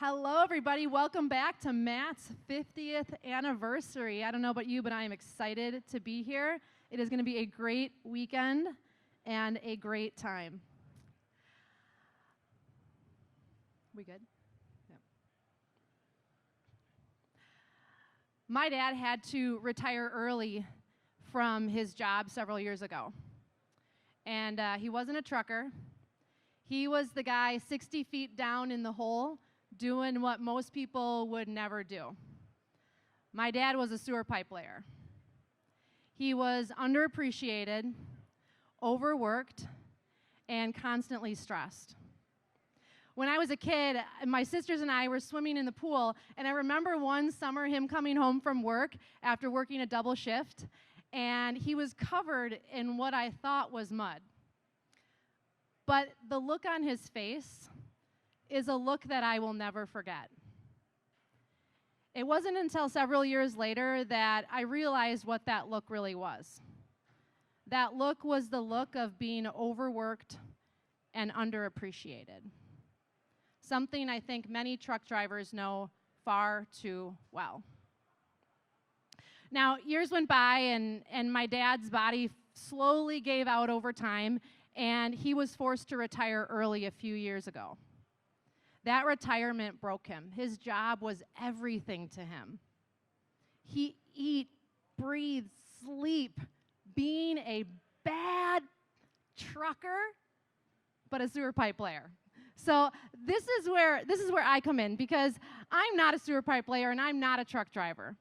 Hello, everybody. Welcome back to Matt's 50th anniversary. I don't know about you, but I am excited to be here. It is going to be a great weekend and a great time. We good? Yep. My dad had to retire early from his job several years ago. And he wasn't a trucker. He was the guy 60 feet down in the hole doing what most people would never do. My dad was a sewer pipe layer. He was underappreciated, overworked, and constantly stressed. When I was a kid, my sisters and I were swimming in the pool, and I remember one summer him coming home from work after working a double shift, and he was covered in what I thought was mud. But the look on his face is a look that I will never forget. It wasn't until several years later that I realized what that look really was. That look was the look of being overworked and underappreciated. Something I think many truck drivers know far too well. Now, years went by and my dad's body slowly gave out over time, and he was forced to retire early a few years ago. That retirement broke him. His job was everything to him. He eat, breathe, sleep, being a bad trucker, but a sewer pipe layer. So this is where I come in, because I'm not a sewer pipe layer and I'm not a truck driver.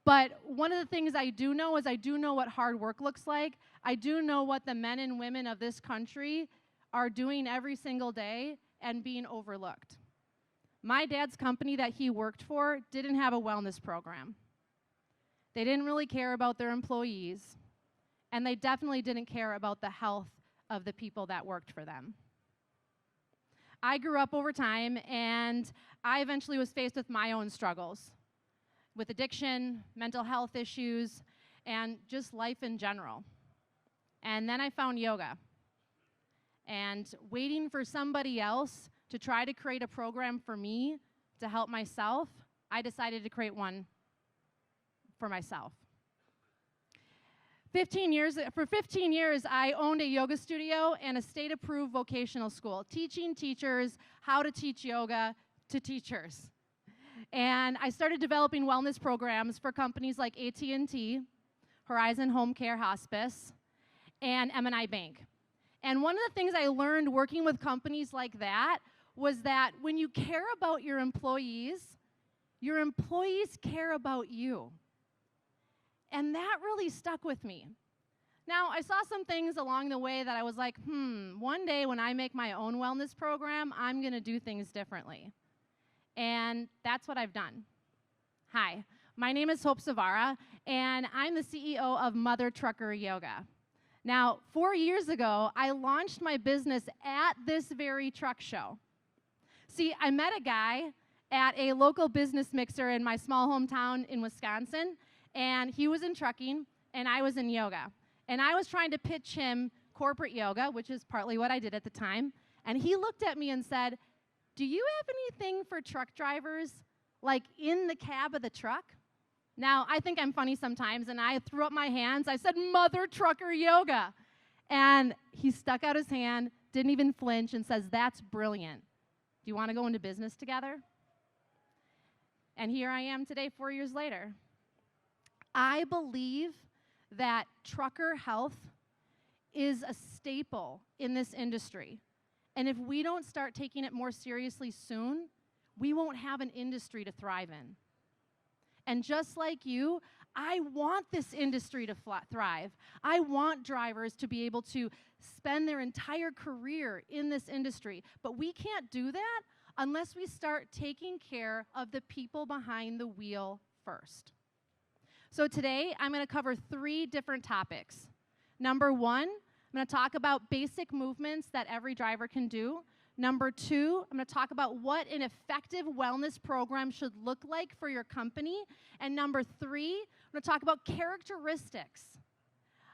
But one of the things I do know is I do know what hard work looks like. I do know what the men and women of this country are doing every single day and being overlooked. My dad's company that he worked for didn't have a wellness program. They didn't really care about their employees, and they definitely didn't care about the health of the people that worked for them. I grew up over time, and I eventually was faced with my own struggles with addiction, mental health issues, and just life in general. And then I found yoga. And waiting for somebody else to try to create a program for me to help myself, I decided to create one for myself. For 15 years, I owned a yoga studio and a state-approved vocational school, teaching teachers how to teach yoga to teachers. And I started developing wellness programs for companies like AT&T, Horizon Home Care Hospice, and M&I Bank. And one of the things I learned working with companies like that was that when you care about your employees care about you. And that really stuck with me. Now, I saw some things along the way that I was like, one day when I make my own wellness program, I'm going to do things differently. And that's what I've done. Hi, my name is Zvara, and I'm the CEO of Mother Trucker Yoga. Now, 4 years ago, I launched my business at this very truck show. See, I met a guy at a local business mixer in my small hometown in Wisconsin, and he was in trucking, and I was in yoga. And I was trying to pitch him corporate yoga, which is partly what I did at the time, and he looked at me and said, "Do you have anything for truck drivers, like in the cab of the truck?" Now, I think I'm funny sometimes, and I threw up my hands. I said, "Mother Trucker Yoga." And he stuck out his hand, didn't even flinch, and says, "That's brilliant. Do you want to go into business together?" And here I am today, 4 years later. I believe that trucker health is a staple in this industry. And if we don't start taking it more seriously soon, we won't have an industry to thrive in. And just like you, I want this industry to thrive. I want drivers to be able to spend their entire career in this industry. But we can't do that unless we start taking care of the people behind the wheel first. So today, I'm going to cover 3 different topics. Number 1, I'm going to talk about basic movements that every driver can do. Number 2, I'm going to talk about what an effective wellness program should look like for your company. And number 3, I'm going to talk about characteristics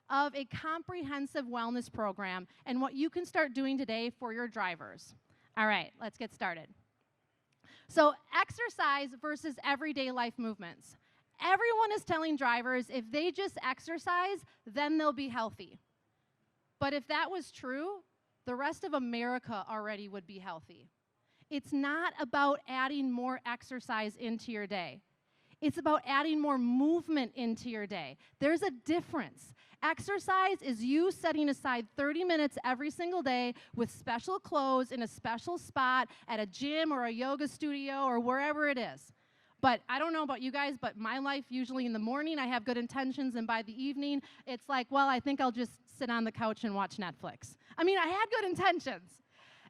of a comprehensive wellness program and what you can start doing today for your drivers. All right, let's get started. So exercise versus everyday life movements. Everyone is telling drivers if they just exercise, then they'll be healthy. But if that was true, the rest of America already would be healthy. It's not about adding more exercise into your day. It's about adding more movement into your day. There's a difference. Exercise is you setting aside 30 minutes every single day with special clothes in a special spot at a gym or a yoga studio or wherever it is. But I don't know about you guys, but my life usually in the morning I have good intentions, and by the evening it's like, well, I think I'll just sit on the couch and watch Netflix. I mean, I had good intentions.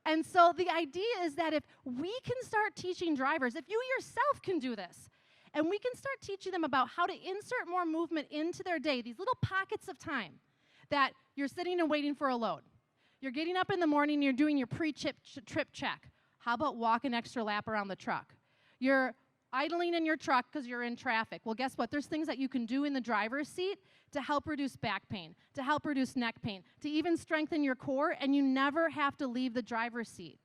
And so the idea is that if we can start teaching drivers, if you yourself can do this, and we can start teaching them about how to insert more movement into their day, these little pockets of time that you're sitting and waiting for a load. You're getting up in the morning, you're doing your pre-trip check. How about walk an extra lap around the truck? You're idling in your truck because you're in traffic. Well, guess what? There's things that you can do in the driver's seat to help reduce back pain, to help reduce neck pain, to even strengthen your core, and you never have to leave the driver's seat.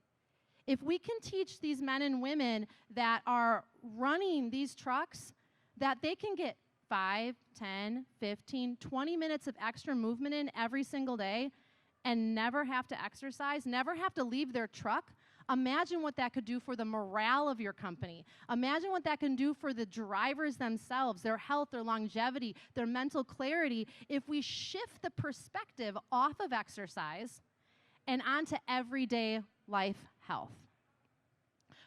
If we can teach these men and women that are running these trucks that they can get 5, 10, 15, 20 minutes of extra movement in every single day and never have to exercise, never have to leave their truck, imagine what that could do for the morale of your company. Imagine what that can do for the drivers themselves, their health, their longevity, their mental clarity, if we shift the perspective off of exercise and onto everyday life health.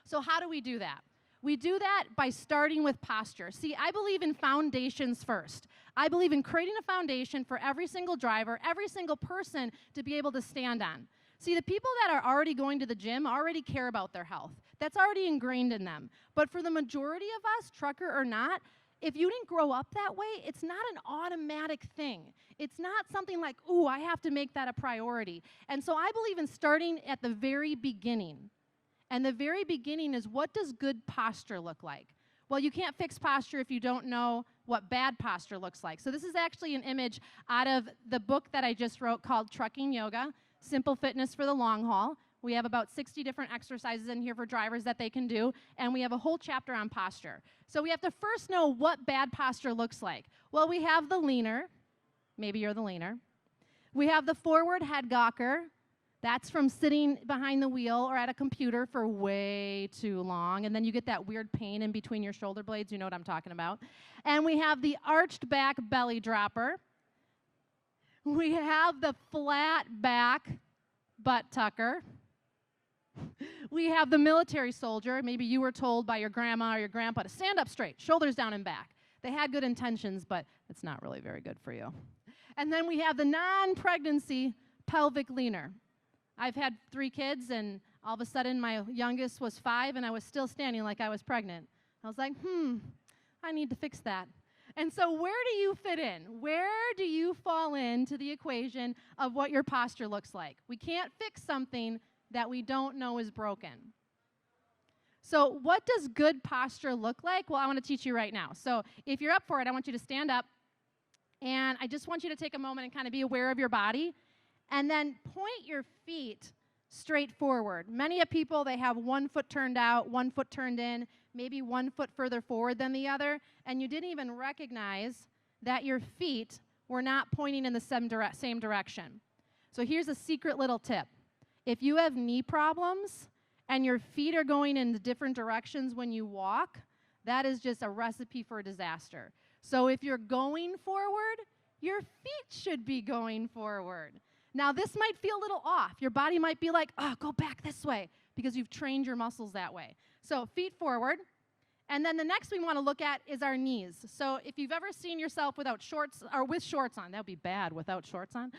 So how do we do that? We do that by starting with posture. See, I believe in foundations first. I believe in creating a foundation for every single driver, every single person to be able to stand on. See, the people that are already going to the gym already care about their health. That's already ingrained in them. But for the majority of us, trucker or not, if you didn't grow up that way, it's not an automatic thing. It's not something like, ooh, I have to make that a priority. And so I believe in starting at the very beginning. And the very beginning is, what does good posture look like? Well, you can't fix posture if you don't know what bad posture looks like. So this is actually an image out of the book that I just wrote called Trucking Yoga, Simple Fitness for the Long Haul. We have about 60 different exercises in here for drivers that they can do, and we have a whole chapter on posture. So we have to first know what bad posture looks like. Well, we have the leaner. Maybe you're the leaner. We have the forward head gawker. That's from sitting behind the wheel or at a computer for way too long, and then you get that weird pain in between your shoulder blades. You know what I'm talking about. And we have the arched back belly dropper. We have the flat back butt tucker. We have the military soldier. Maybe you were told by your grandma or your grandpa to stand up straight, shoulders down and back. They had good intentions, but it's not really very good for you. And then we have the non-pregnancy pelvic leaner. I've had 3 kids, and all of a sudden my youngest was 5, and I was still standing like I was pregnant. I was like, I need to fix that. And so where do you fit in? Where do you fall into the equation of what your posture looks like? We can't fix something that we don't know is broken. So what does good posture look like? Well, I want to teach you right now. So if you're up for it, I want you to stand up, and I just want you to take a moment and kind of be aware of your body, and then point your feet straight forward. Many people, they have one foot turned out, one foot turned in, maybe one foot further forward than the other, and you didn't even recognize that your feet were not pointing in the same direction. So here's a secret little tip. If you have knee problems and your feet are going in different directions when you walk, that is just a recipe for a disaster. So if you're going forward, your feet should be going forward. Now, this might feel a little off. Your body might be like, oh, go back this way, because you've trained your muscles that way. So feet forward. And then the next we want to look at is our knees. So if you've ever seen yourself without shorts, or with shorts on, that would be bad without shorts on.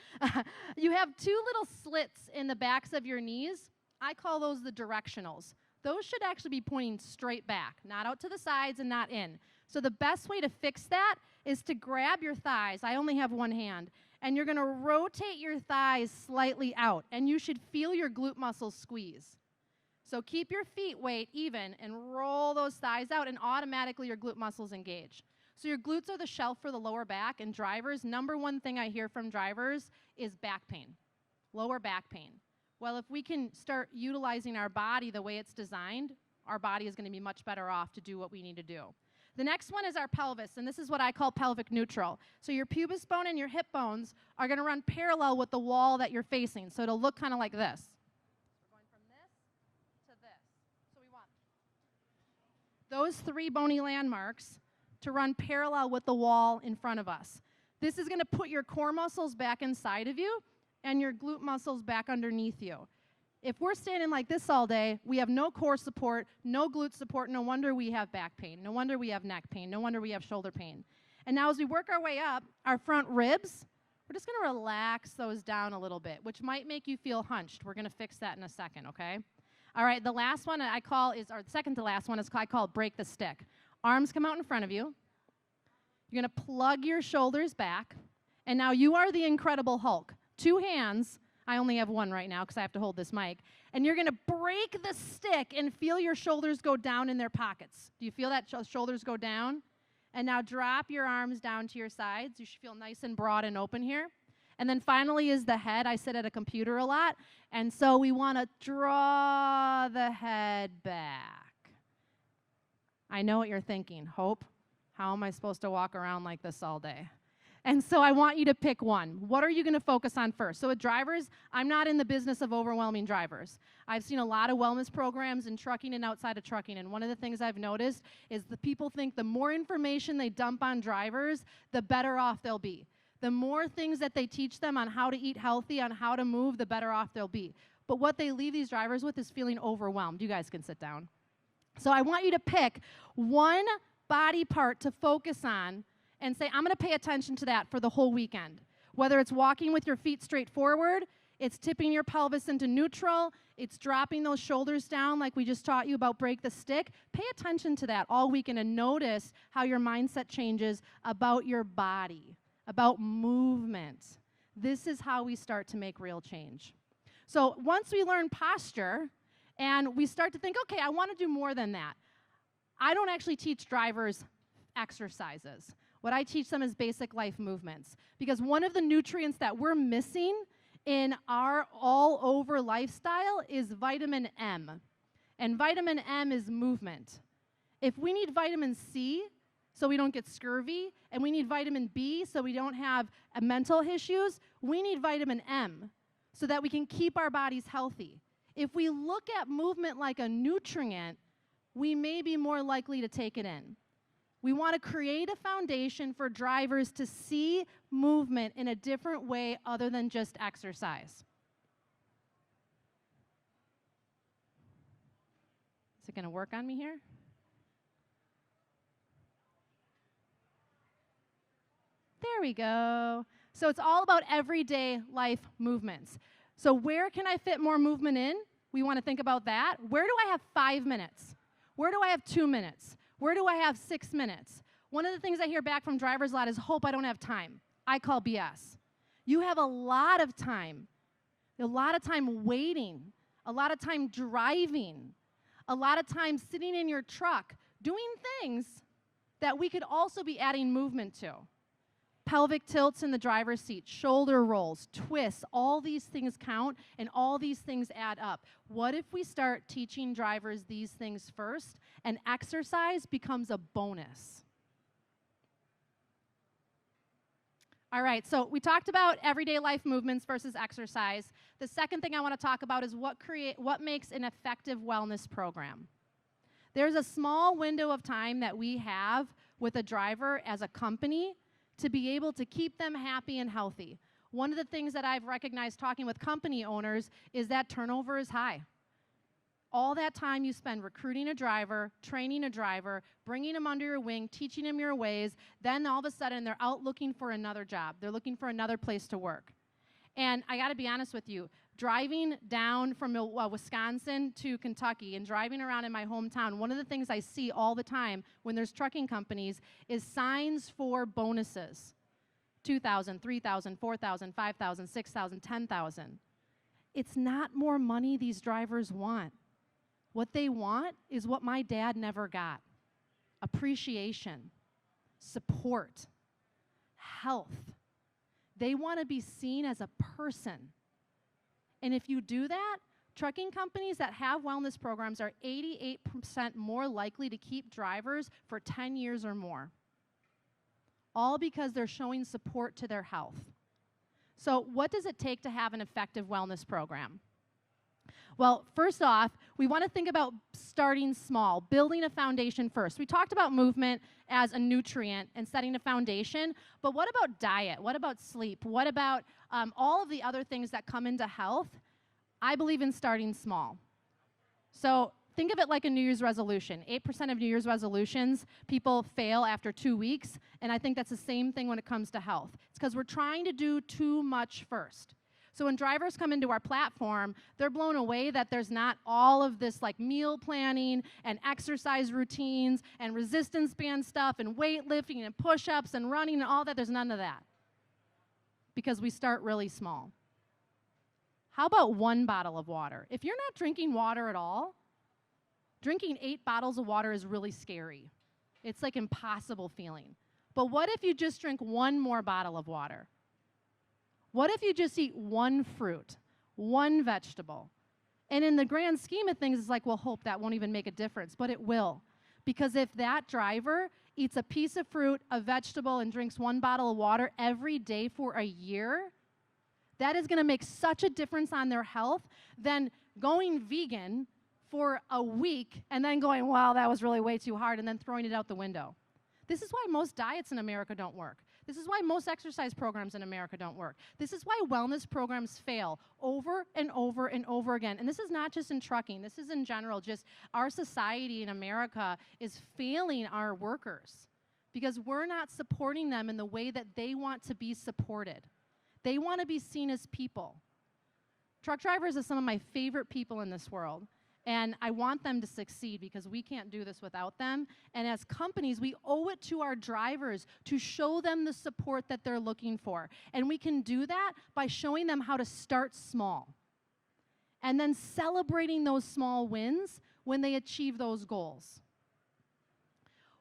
You have 2 little slits in the backs of your knees. I call those the directionals. Those should actually be pointing straight back, not out to the sides and not in. So the best way to fix that is to grab your thighs. I only have one hand. And you're going to rotate your thighs slightly out, and you should feel your glute muscles squeeze. So keep your feet weight even and roll those thighs out, and automatically your glute muscles engage. So your glutes are the shelf for the lower back, and drivers, number one thing I hear from drivers is back pain, lower back pain. Well, if we can start utilizing our body the way it's designed, our body is going to be much better off to do what we need to do. The next one is our pelvis, and this is what I call pelvic neutral. So your pubis bone and your hip bones are going to run parallel with the wall that you're facing. So it'll look kind of like this. We're going from this to this. So we want those 3 bony landmarks to run parallel with the wall in front of us. This is going to put your core muscles back inside of you and your glute muscles back underneath you. If we're standing like this all day, we have no core support, no glute support, no wonder we have back pain, no wonder we have neck pain, no wonder we have shoulder pain. And now as we work our way up, our front ribs, we're just going to relax those down a little bit, which might make you feel hunched. We're going to fix that in a second, okay? All right, the last one I call is, or the second to last one is I call break the stick. Arms come out in front of you. You're going to plug your shoulders back, and now you are the Incredible Hulk. 2 hands. I only have 1 right now because I have to hold this mic. And you're going to break the stick and feel your shoulders go down in their pockets. Do you feel that shoulders go down? And now drop your arms down to your sides. You should feel nice and broad and open here. And then finally is the head. I sit at a computer a lot, and so we want to draw the head back. I know what you're thinking. Hope, how am I supposed to walk around like this all day? And so I want you to pick one. What are you going to focus on first? So with drivers, I'm not in the business of overwhelming drivers. I've seen a lot of wellness programs in trucking and outside of trucking, and one of the things I've noticed is the people think the more information they dump on drivers, the better off they'll be. The more things that they teach them on how to eat healthy, on how to move, the better off they'll be. But what they leave these drivers with is feeling overwhelmed. You guys can sit down. So I want you to pick one body part to focus on and say, I'm going to pay attention to that for the whole weekend. Whether it's walking with your feet straight forward, it's tipping your pelvis into neutral, it's dropping those shoulders down like we just taught you about break the stick. Pay attention to that all weekend and notice how your mindset changes about your body, about movement. This is how we start to make real change. So once we learn posture and we start to think, okay, I want to do more than that. I don't actually teach drivers exercises. What I teach them is basic life movements, because one of the nutrients that we're missing in our all-over lifestyle is vitamin M, and vitamin M is movement. If we need vitamin C so we don't get scurvy, and we need vitamin B so we don't have mental issues, we need vitamin M so that we can keep our bodies healthy. If we look at movement like a nutrient, we may be more likely to take it in. We want to create a foundation for drivers to see movement in a different way other than just exercise. Is it going to work on me here? There we go. So it's all about everyday life movements. So where can I fit more movement in? We want to think about that. Where do I have 5 minutes? Where do I have 2 minutes? Where do I have 6 minutes? One of the things I hear back from drivers a lot is, hope I don't have time. I call BS. You have a lot of time waiting, a lot of time driving, a lot of time sitting in your truck, doing things that we could also be adding movement to. Pelvic tilts in the driver's seat, shoulder rolls, twists, all these things count, and all these things add up. What if we start teaching drivers these things first, and exercise becomes a bonus? All right, so we talked about everyday life movements versus exercise. The second thing I want to talk about is what makes an effective wellness program. There's a small window of time that we have with a driver as a company to be able to keep them happy and healthy. One of the things that I've recognized talking with company owners is that turnover is high. All that time you spend recruiting a driver, training a driver, bringing them under your wing, teaching them your ways, then all of a sudden they're out looking for another job. They're looking for another place to work. And I got to be honest with you, driving down from Wisconsin to Kentucky and driving around in my hometown, one of the things I see all the time when there's trucking companies is signs for bonuses. $2,000, $3,000, $4,000, $5,000, $6,000, $10,000. It's not more money these drivers want. What they want is what my dad never got: appreciation, support, health. They want to be seen as a person. And if you do that, Trucking companies that have wellness programs are 88% more likely to keep drivers for 10 years or more, all because they're showing support to their health. So what does it take to have an effective wellness program? Well, first off, we want to think about starting small, building a foundation first. We talked about movement as a nutrient and setting a foundation, but what about diet? What about sleep? What about all of the other things that come into health? I believe in starting small. So think of it like a New Year's resolution. 8% of New Year's resolutions, people fail after 2 weeks, and I think that's the same thing when it comes to health. It's because we're trying to do too much first. So when drivers come into our platform, they're blown away that there's not all of this like meal planning and exercise routines and resistance band stuff and weightlifting and push-ups and running and all that. There's none of that because we start really small. How about 1 bottle of water? If you're not drinking water at all, drinking 8 bottles of water is really scary. It's like impossible feeling. But what if you just drink 1 more bottle of water? What if you just eat 1 fruit, 1 vegetable? And in the grand scheme of things, it's like, well, hope that won't even make a difference, but it will. Because if that driver eats a piece of fruit, a vegetable, and drinks 1 bottle of water every day for a year, that is going to make such a difference on their health than going vegan for a week and then going, wow, that was really way too hard, and then throwing it out the window. This is why most diets in America don't work. This is why most exercise programs in America don't work. This is why wellness programs fail over and over and over again. And this is not just in trucking. This is in general. Just our society in America is failing our workers because we're not supporting them in the way that they want to be supported. They want to be seen as people. Truck drivers are some of my favorite people in this world. And I want them to succeed because we can't do this without them. And as companies, we owe it to our drivers to show them the support that they're looking for. And we can do that by showing them how to start small. And then celebrating those small wins when they achieve those goals.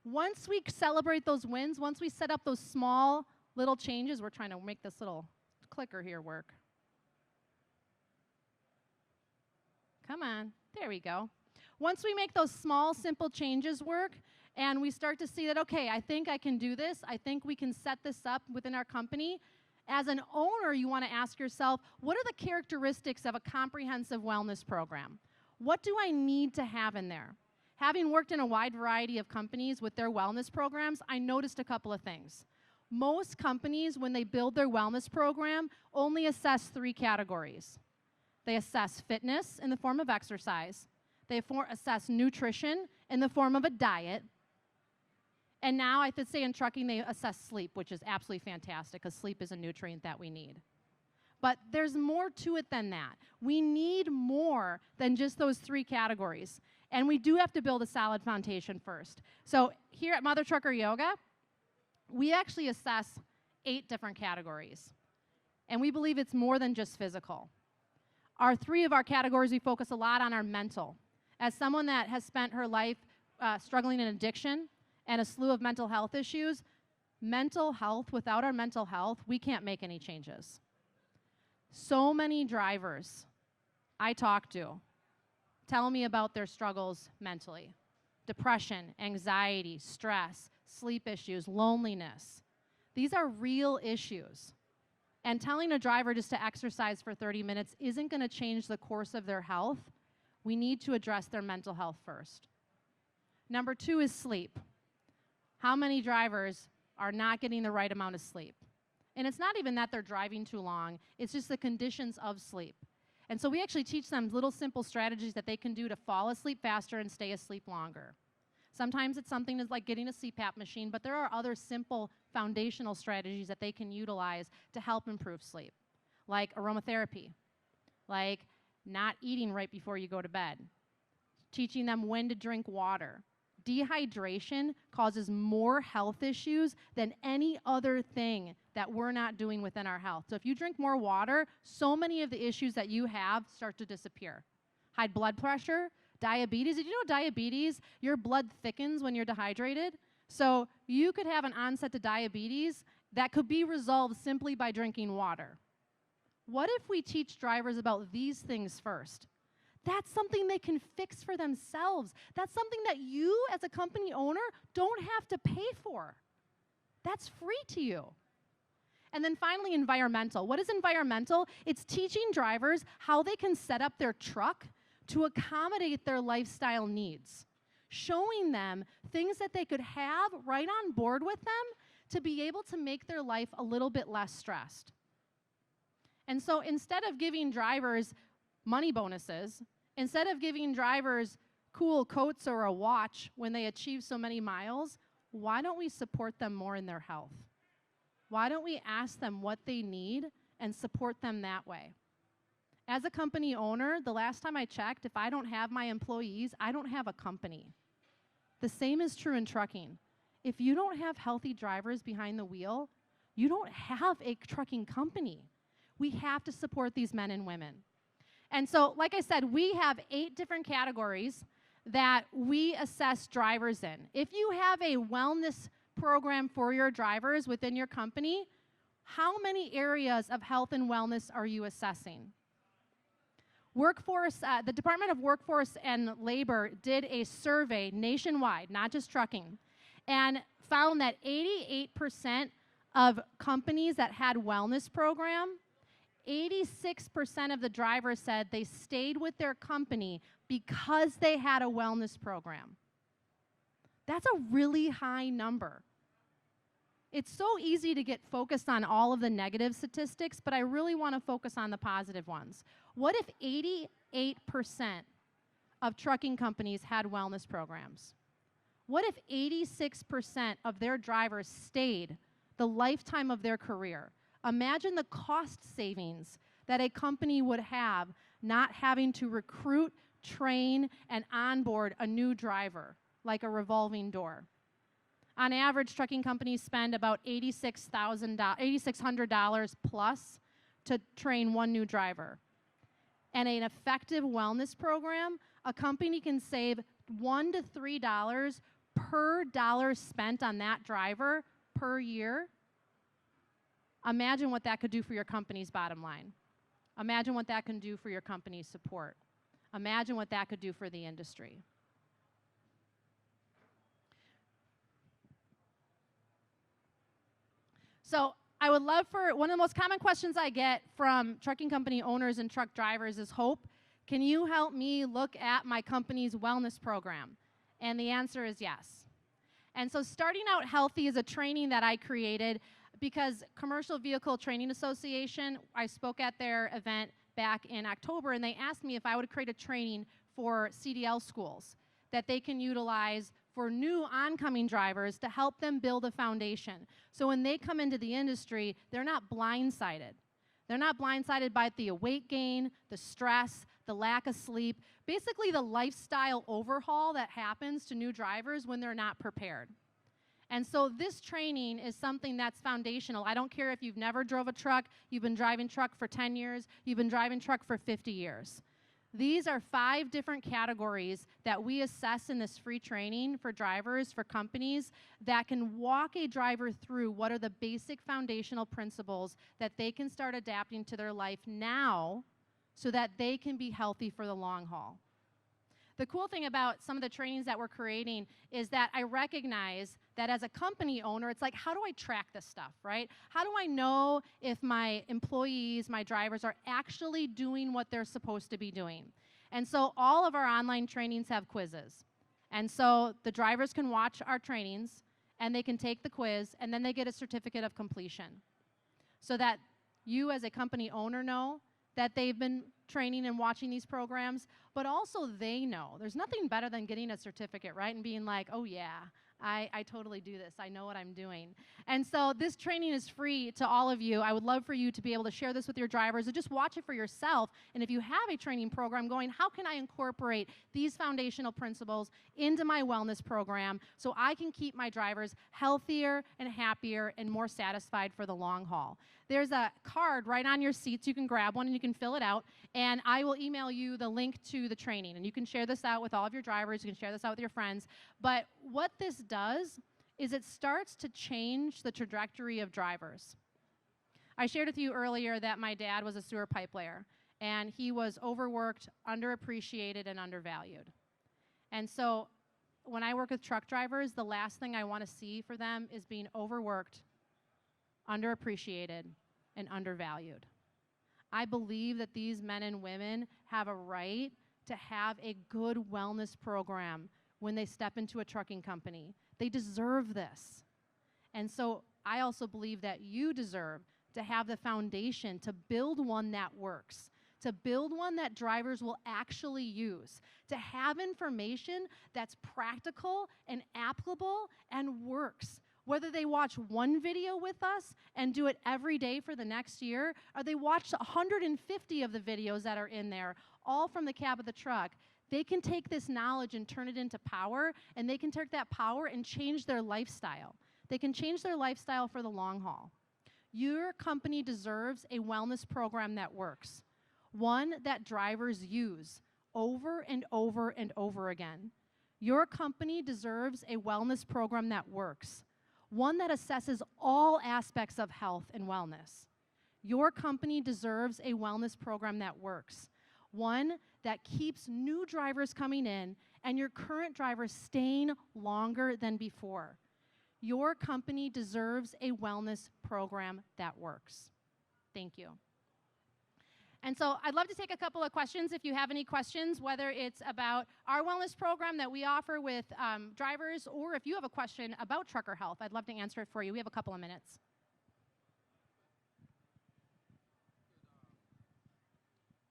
Once we celebrate those wins, once we set up those small little changes, we're trying to make this little clicker here work. Come on. There we go. Once we make those small, simple changes work, and we start to see that, okay, I think I can do this, I think we can set this up within our company, as an owner, you want to ask yourself, what are the characteristics of a comprehensive wellness program? What do I need to have in there? Having worked in a wide variety of companies with their wellness programs, I noticed a couple of things. Most companies, when they build their wellness program, only assess 3 categories. They assess fitness in the form of exercise. They assess nutrition in the form of a diet. And now I could say in trucking they assess sleep, which is absolutely fantastic because sleep is a nutrient that we need. But there's more to it than that. We need more than just those 3 categories. And we do have to build a solid foundation first. So here at Mother Trucker Yoga, we actually assess 8 different categories. And we believe it's more than just physical. 3 of our categories, we focus a lot on our mental. As someone that has spent her life struggling in addiction and a slew of mental health issues, mental health, without our mental health, we can't make any changes. So many drivers I talk to tell me about their struggles mentally. Depression, anxiety, stress, sleep issues, loneliness. These are real issues. And telling a driver just to exercise for 30 minutes isn't going to change the course of their health. We need to address their mental health first. Number 2 is sleep. How many drivers are not getting the right amount of sleep? And it's not even that they're driving too long. It's just the conditions of sleep. And so we actually teach them little simple strategies that they can do to fall asleep faster and stay asleep longer. Sometimes it's something as like getting a CPAP machine, but there are other simple foundational strategies that they can utilize to help improve sleep, like aromatherapy, like not eating right before you go to bed, teaching them when to drink water. Dehydration causes more health issues than any other thing that we're not doing within our health. So if you drink more water, so many of the issues that you have start to disappear. High blood pressure, diabetes. Did you know diabetes, your blood thickens when you're dehydrated? So you could have an onset to diabetes that could be resolved simply by drinking water. What if we teach drivers about these things first? That's something they can fix for themselves. That's something that you as a company owner don't have to pay for. That's free to you. And then finally, environmental. What is environmental? It's teaching drivers how they can set up their truck to accommodate their lifestyle needs, showing them things that they could have right on board with them to be able to make their life a little bit less stressed. And so instead of giving drivers money bonuses, instead of giving drivers cool coats or a watch when they achieve so many miles, why don't we support them more in their health? Why don't we ask them what they need and support them that way? As a company owner, the last time I checked, if I don't have my employees, I don't have a company. The same is true in trucking. If you don't have healthy drivers behind the wheel, you don't have a trucking company. We have to support these men and women. And so, like I said, we have 8 different categories that we assess drivers in. If you have a wellness program for your drivers within your company, how many areas of health and wellness are you assessing? The Department of Workforce and Labor did a survey nationwide, not just trucking, and found that 88% of companies that had wellness program, 86% of the drivers said they stayed with their company because they had a wellness program. That's a really high number. It's so easy to get focused on all of the negative statistics, but I really want to focus on the positive ones. What if 88% of trucking companies had wellness programs? What if 86% of their drivers stayed the lifetime of their career? Imagine the cost savings that a company would have not having to recruit, train, and onboard a new driver, like a revolving door. On average, trucking companies spend about $8,600 plus to train one new driver. And an effective wellness program, a company can save $1 to $3 per dollar spent on that driver per year. Imagine what that could do for your company's bottom line. Imagine what that can do for your company's support. Imagine what that could do for the industry. So I would love for, one of the most common questions I get from trucking company owners and truck drivers is, Hope, can you help me look at my company's wellness program? And the answer is yes. And so Starting Out Healthy is a training that I created because Commercial Vehicle Training Association, I spoke at their event back in October, and they asked me if I would create a training for CDL schools that they can utilize for new oncoming drivers to help them build a foundation. So when they come into the industry, they're not blindsided. They're not blindsided by the weight gain, the stress, the lack of sleep, basically the lifestyle overhaul that happens to new drivers when they're not prepared. And so this training is something that's foundational. I don't care if you've never drove a truck, you've been driving truck for 10 years, you've been driving truck for 50 years. These are 5 different categories that we assess in this free training for drivers, for companies, that can walk a driver through what are the basic foundational principles that they can start adapting to their life now so that they can be healthy for the long haul. The cool thing about some of the trainings that we're creating is that I recognize that as a company owner, it's like, how do I track this stuff, right? How do I know if my employees, my drivers, are actually doing what they're supposed to be doing? And so all of our online trainings have quizzes. And so the drivers can watch our trainings, and they can take the quiz, and then they get a certificate of completion. So that you as a company owner know that they've been training and watching these programs, but also they know. There's nothing better than getting a certificate, right? And being like, oh yeah, I totally do this. I know what I'm doing. And so this training is free to all of you. I would love for you to be able to share this with your drivers or just watch it for yourself. And if you have a training program going, how can I incorporate these foundational principles into my wellness program so I can keep my drivers healthier and happier and more satisfied for the long haul? There's a card right on your seats. You can grab one and you can fill it out. And I will email you the link to the training. And you can share this out with all of your drivers. You can share this out with your friends. But what this does is it starts to change the trajectory of drivers. I shared with you earlier that my dad was a sewer pipe layer. and he was overworked, underappreciated, and undervalued. And so when I work with truck drivers, the last thing I want to see for them is being overworked, underappreciated, and undervalued. I believe that these men and women have a right to have a good wellness program when they step into a trucking company. They deserve this. And so I also believe that you deserve to have the foundation to build one that works, to build one that drivers will actually use, to have information that's practical and applicable and works. Whether they watch one video with us and do it every day for the next year, or they watch 150 of the videos that are in there, all from the cab of the truck, they can take this knowledge and turn it into power, and they can take that power and change their lifestyle. They can change their lifestyle for the long haul. Your company deserves a wellness program that works, one that drivers use over and over and over again. Your company deserves a wellness program that works, one that assesses all aspects of health and wellness. Your company deserves a wellness program that works, one that keeps new drivers coming in and your current drivers staying longer than before. Your company deserves a wellness program that works. Thank you. And so I'd love to take a couple of questions if you have any questions, whether it's about our wellness program that we offer with drivers, or if you have a question about trucker health, I'd love to answer it for you. We have a couple of minutes.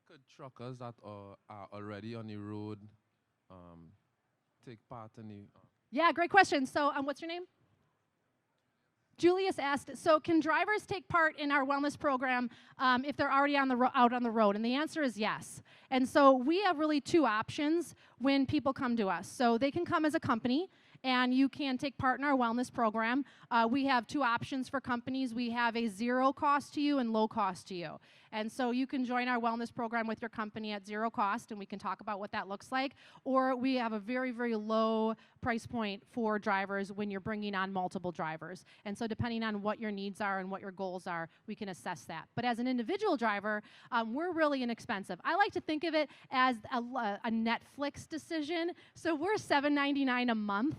Could truckers that are already on the road take part in the... Yeah, great question. So what's your name? Julius asked, so can drivers take part in our wellness program if they're already out on the road? And the answer is yes. And so we have really two options when people come to us. So they can come as a company, and you can take part in our wellness program. We have two options for companies. We have a zero cost to you and low cost to you. And so you can join our wellness program with your company at zero cost, and we can talk about what that looks like. Or we have a very, very low price point for drivers when you're bringing on multiple drivers. And so depending on what your needs are and what your goals are, we can assess that. But as an individual driver, we're really inexpensive. I like to think of it as a Netflix decision. So we're $7.99 a month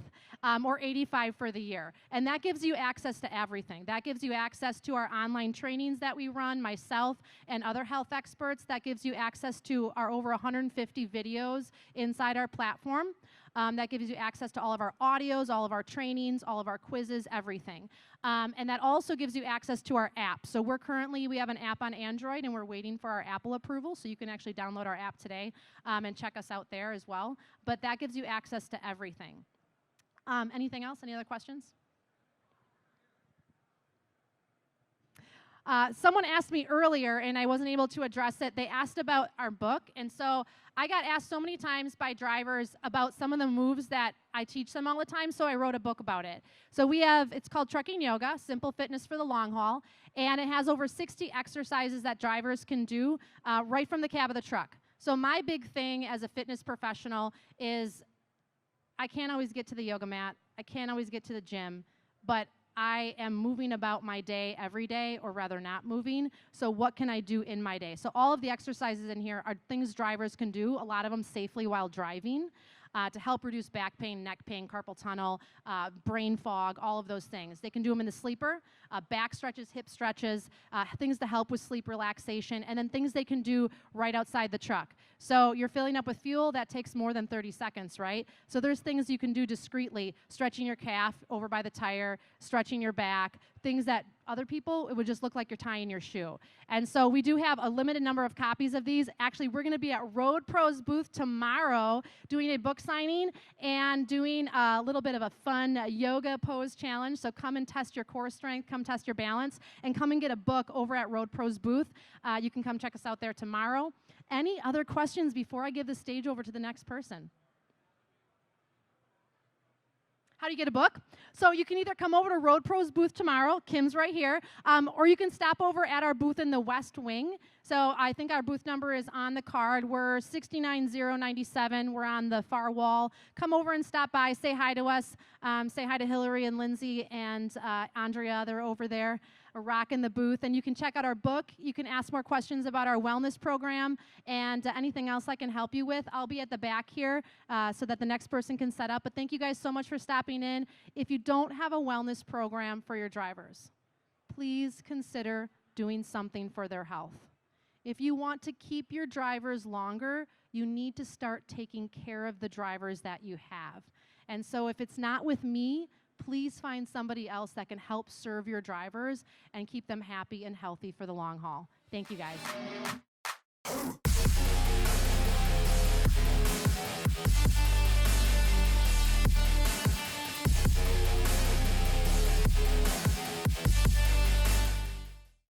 or $85 for the year. And that gives you access to everything. That gives you access to our online trainings that we run, myself and other health experts. That gives you access to our over 150 videos inside our platform. That gives you access to all of our audios, all of our trainings, all of our quizzes, everything. And that also gives you access to our app. So we have an app on Android, and we're waiting for our Apple approval, so you can actually download our app today and check us out there as well. But that gives you access to everything. Anything else? Any other questions? Someone asked me earlier, and I wasn't able to address it. They asked about our book, and so I got asked so many times by drivers about some of the moves that I teach them all the time, so I wrote a book about it. So it's called Trucking Yoga, Simple Fitness for the Long Haul, and it has over 60 exercises that drivers can do right from the cab of the truck. So my big thing as a fitness professional is I can't always get to the yoga mat, I can't always get to the gym, but I am moving about my day every day, or rather not moving. So what can I do in my day? So all of the exercises in here are things drivers can do, a lot of them safely while driving, to help reduce back pain, neck pain, carpal tunnel, brain fog, all of those things. They can do them in the sleeper, back stretches, hip stretches, things to help with sleep relaxation, and then things they can do right outside the truck. So you're filling up with fuel, that takes more than 30 seconds, right? So there's things you can do discreetly, stretching your calf over by the tire, stretching your back, things that other people, it would just look like you're tying your shoe. And so we do have a limited number of copies of these. Actually, we're going to be at Road Pro's booth tomorrow doing a book signing and doing a little bit of a fun yoga pose challenge. So come and test your core strength, come test your balance, and come and get a book over at Road Pro's booth. You can come check us out there tomorrow. Any other questions before I give the stage over to the next person? How do you get a book? So you can either come over to Road Pro's booth tomorrow, Kim's right here, or you can stop over at our booth in the West Wing. So I think our booth number is on the card. We're 69097. We're on the far wall. Come over and stop by, say hi to us. Say hi to Hillary and Lindsay and Andrea. They're over there. rocking the booth. And you can check out our book. You can ask more questions about our wellness program and anything else I can help you with. I'll be at the back here so that the next person can set up. But thank you guys so much for stopping in. If you don't have a wellness program for your drivers, please consider doing something for their health. If you want to keep your drivers longer, you need to start taking care of the drivers that you have. And so if it's not with me, please find somebody else that can help serve your drivers and keep them happy and healthy for the long haul. Thank you, guys.